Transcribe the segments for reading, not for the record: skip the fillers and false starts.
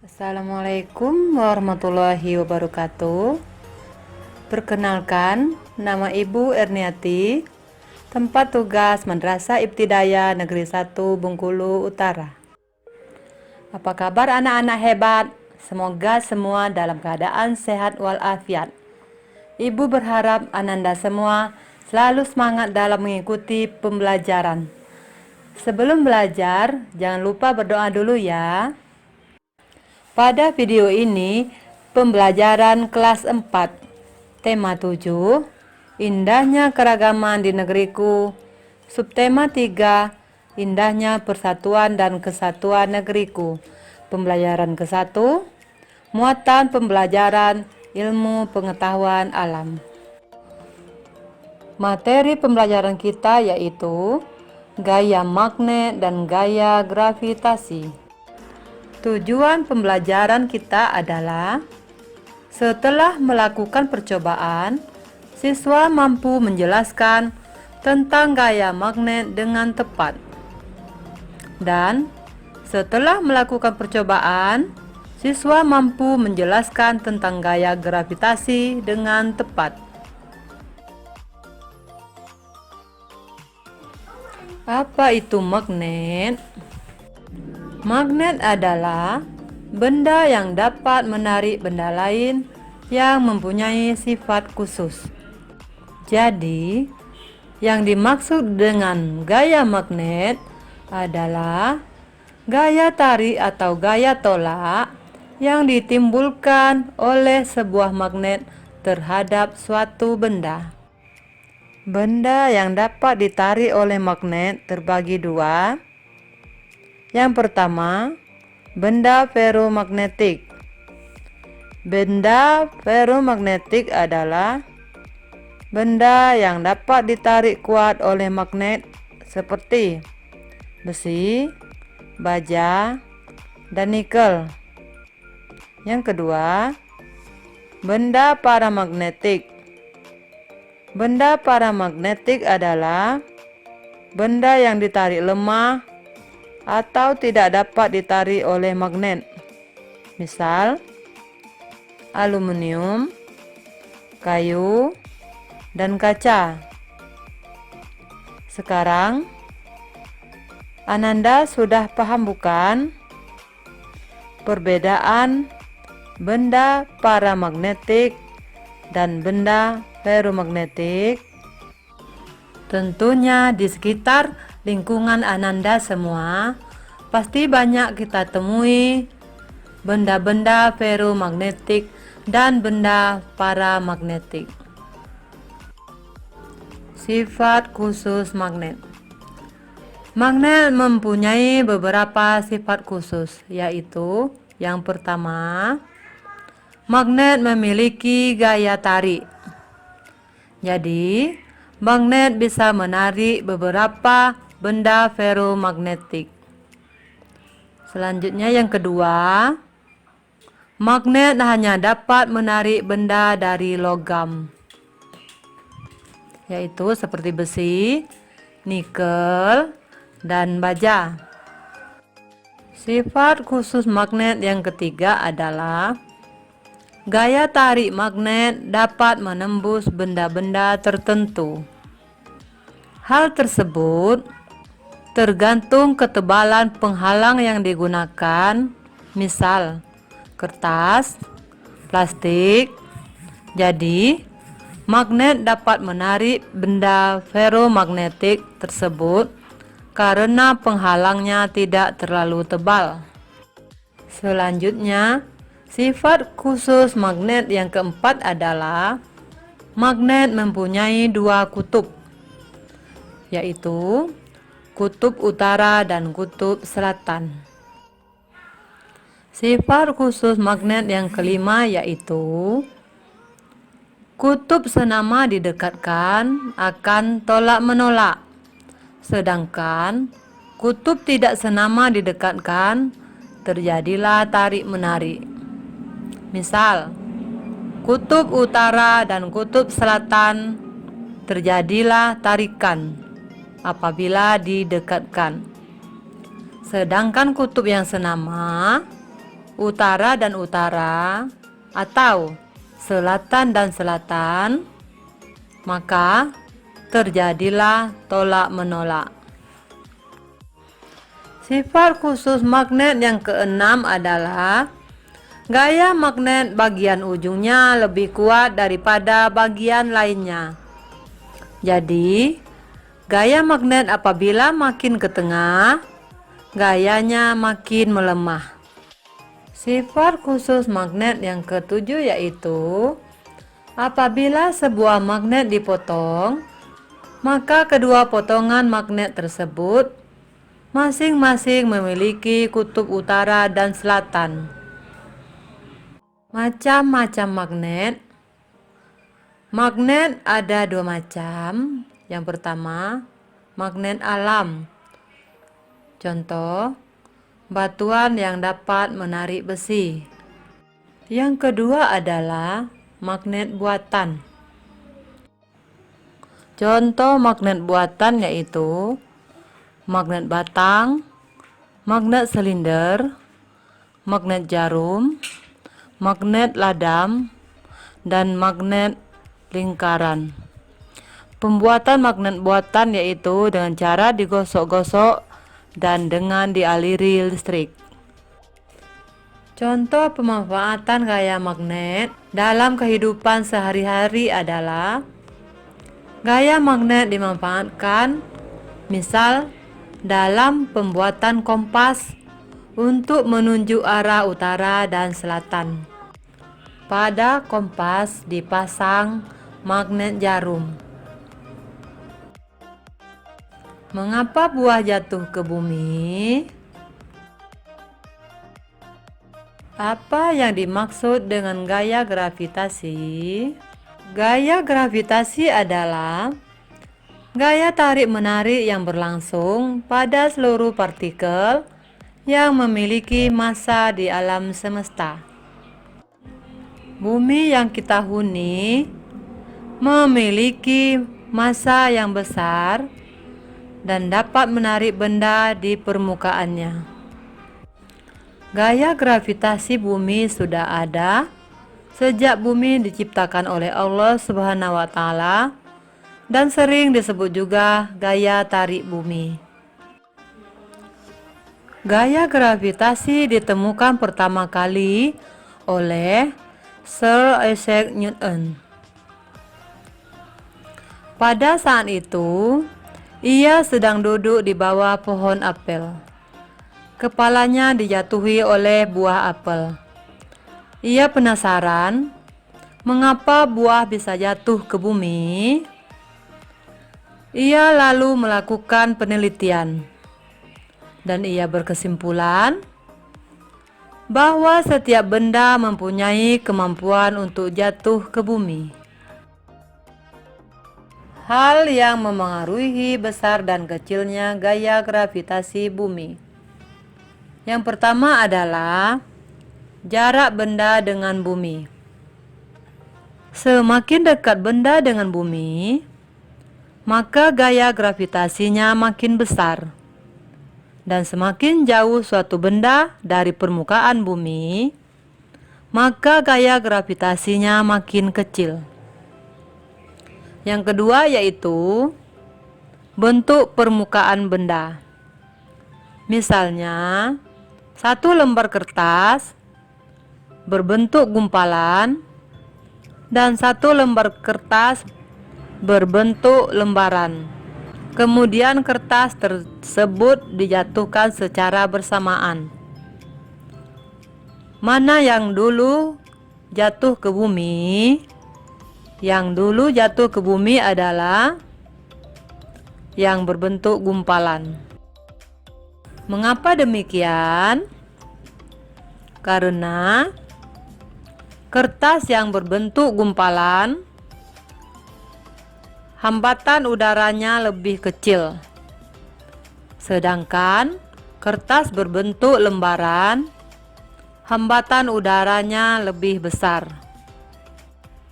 Assalamualaikum warahmatullahi wabarakatuh. Perkenalkan, nama Ibu Erniati, tempat tugas Madrasah Ibtidaya Negeri 1 Bengkulu Utara. Apa kabar anak-anak hebat? Semoga semua dalam keadaan sehat walafiat. Ibu berharap Ananda semua selalu semangat dalam mengikuti pembelajaran. Sebelum belajar, jangan lupa berdoa dulu ya. Pada video ini, pembelajaran kelas 4, tema 7, indahnya keragaman di negeriku, subtema 3, indahnya persatuan dan kesatuan negeriku. Pembelajaran ke-1, muatan pembelajaran ilmu pengetahuan alam. Materi pembelajaran kita yaitu gaya magnet dan gaya gravitasi. Tujuan pembelajaran kita adalah setelah melakukan percobaan, siswa mampu menjelaskan tentang gaya magnet dengan tepat. Dan setelah melakukan percobaan, siswa mampu menjelaskan tentang gaya gravitasi dengan tepat. Apa itu magnet? Magnet adalah benda yang dapat menarik benda lain yang mempunyai sifat khusus. Jadi, yang dimaksud dengan gaya magnet adalah gaya tarik atau gaya tolak yang ditimbulkan oleh sebuah magnet terhadap suatu benda. Benda yang dapat ditarik oleh magnet terbagi dua. Yang pertama, benda ferromagnetik. Benda ferromagnetik adalah benda yang dapat ditarik kuat oleh magnet seperti besi, baja, dan nikel. Yang kedua, benda paramagnetik. Benda paramagnetik adalah benda yang ditarik lemah atau tidak dapat ditarik oleh magnet. Misal, aluminium, kayu, dan kaca. Sekarang, Ananda sudah paham bukan perbedaan benda paramagnetik dan benda ferromagnetik? Tentunya di sekitar lingkungan Ananda semua pasti banyak kita temui benda-benda ferromagnetik dan benda paramagnetik. Sifat khusus magnet. Magnet mempunyai beberapa sifat khusus, yaitu yang pertama, magnet memiliki gaya tarik. Jadi, magnet bisa menarik beberapa benda ferromagnetik. Selanjutnya yang kedua, magnet hanya dapat menarik benda dari logam, yaitu seperti besi, nikel, dan baja. Sifat khusus magnet yang ketiga adalah gaya tarik magnet dapat menembus benda-benda tertentu. Hal tersebut tergantung ketebalan penghalang yang digunakan, misal kertas, plastik. Jadi, magnet dapat menarik benda ferromagnetik tersebut karena penghalangnya tidak terlalu tebal. Selanjutnya, sifat khusus magnet yang keempat adalah magnet mempunyai dua kutub, yaitu kutub utara dan kutub selatan. Sifat khusus magnet yang kelima yaitu kutub senama didekatkan akan tolak-menolak, sedangkan kutub tidak senama didekatkan terjadilah tarik-menarik. Misal, kutub utara dan kutub selatan terjadilah tarikan apabila didekatkan. Sedangkan kutub yang senama, utara dan utara, atau selatan dan selatan, maka terjadilah tolak-menolak. Sifat khusus magnet yang keenam adalah gaya magnet bagian ujungnya lebih kuat daripada bagian lainnya. Jadi, gaya magnet apabila makin ke tengah, gayanya makin melemah. Sifat khusus magnet yang ketujuh yaitu apabila sebuah magnet dipotong, maka kedua potongan magnet tersebut masing-masing memiliki kutub utara dan selatan. Macam-macam magnet. Magnet ada dua macam. Yang pertama, magnet alam. Contoh, batuan yang dapat menarik besi. Yang kedua adalah magnet buatan. Contoh magnet buatan yaitu magnet batang, magnet silinder, magnet jarum, magnet ladam, dan magnet lingkaran. Pembuatan magnet buatan yaitu dengan cara digosok-gosok dan dengan dialiri listrik. Contoh pemanfaatan gaya magnet dalam kehidupan sehari-hari adalah gaya magnet dimanfaatkan misal dalam pembuatan kompas untuk menunjuk arah utara dan selatan. Pada kompas dipasang magnet jarum. Mengapa buah jatuh ke bumi? Apa yang dimaksud dengan gaya gravitasi? Gaya gravitasi adalah gaya tarik-menarik yang berlangsung pada seluruh partikel yang memiliki massa di alam semesta. Bumi yang kita huni memiliki massa yang besar dan dapat menarik benda di permukaannya. Gaya gravitasi bumi sudah ada sejak bumi diciptakan oleh Allah Subhanahu wa Ta'ala dan sering disebut juga gaya tarik bumi. Gaya gravitasi ditemukan pertama kali oleh Sir Isaac Newton. Pada saat itu, ia sedang duduk di bawah pohon apel. Kepalanya dijatuhi oleh buah apel. Ia penasaran mengapa buah bisa jatuh ke bumi. Ia lalu melakukan penelitian dan ia berkesimpulan bahwa setiap benda mempunyai kemampuan untuk jatuh ke bumi. Hal yang memengaruhi besar dan kecilnya gaya gravitasi bumi. Yang pertama adalah jarak benda dengan bumi. Semakin dekat benda dengan bumi, maka gaya gravitasinya makin besar. Dan semakin jauh suatu benda dari permukaan bumi, maka gaya gravitasinya makin kecil. Yang kedua yaitu bentuk permukaan benda. Misalnya, satu lembar kertas berbentuk gumpalan dan satu lembar kertas berbentuk lembaran. Kemudian kertas tersebut dijatuhkan secara bersamaan. Mana yang dulu jatuh ke bumi? Yang dulu jatuh ke bumi adalah yang berbentuk gumpalan. Mengapa demikian? Karena kertas yang berbentuk gumpalan, hambatan udaranya lebih kecil. Sedangkan kertas berbentuk lembaran, hambatan udaranya lebih besar.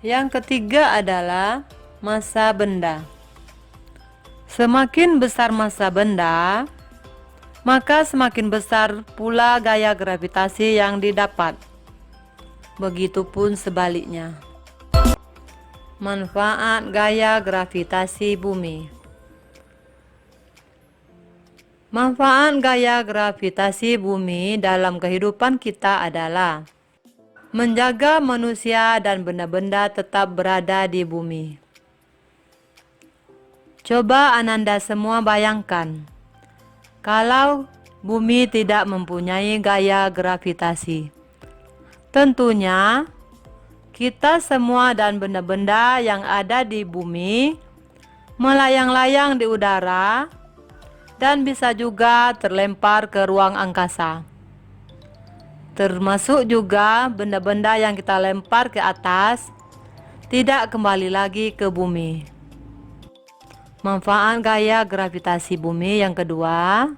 Yang ketiga adalah massa benda. Semakin besar massa benda, maka semakin besar pula gaya gravitasi yang didapat. Begitupun sebaliknya. Manfaat gaya gravitasi bumi. Manfaat gaya gravitasi bumi dalam kehidupan kita adalah menjaga manusia dan benda-benda tetap berada di bumi. Coba Ananda semua bayangkan, kalau bumi tidak mempunyai gaya gravitasi, tentunya kita semua dan benda-benda yang ada di bumi melayang-layang di udara dan bisa juga terlempar ke ruang angkasa. Termasuk juga benda-benda yang kita lempar ke atas tidak kembali lagi ke bumi. Manfaat gaya gravitasi bumi yang kedua,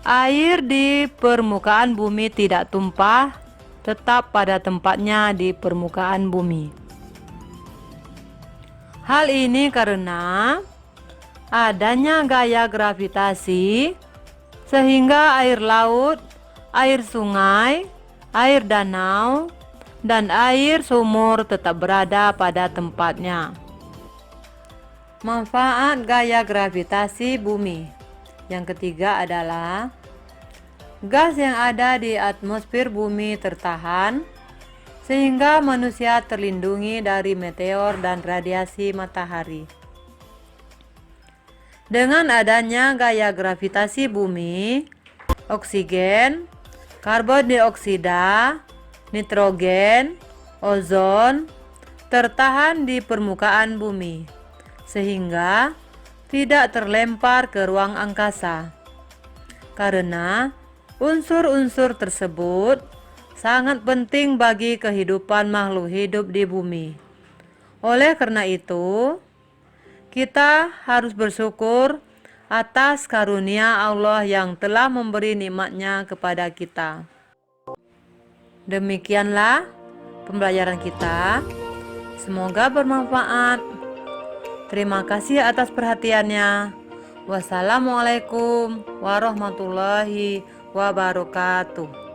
air di permukaan bumi tidak tumpah, tetap pada tempatnya di permukaan bumi. Hal ini karena adanya gaya gravitasi sehingga air laut, air sungai, air danau, dan air sumur tetap berada pada tempatnya. Manfaat gaya gravitasi bumi yang ketiga adalah gas yang ada di atmosfer bumi tertahan sehingga manusia terlindungi dari meteor dan radiasi matahari. Dengan adanya gaya gravitasi bumi, oksigen, karbon dioksida, nitrogen, ozon tertahan di permukaan bumi, sehingga tidak terlempar ke ruang angkasa. Karena unsur-unsur tersebut sangat penting bagi kehidupan makhluk hidup di bumi. Oleh karena itu, kita harus bersyukur atas karunia Allah yang telah memberi nikmat-Nya kepada kita. Demikianlah pembelajaran kita. Semoga bermanfaat. Terima kasih atas perhatiannya. Wassalamualaikum warahmatullahi wabarakatuh.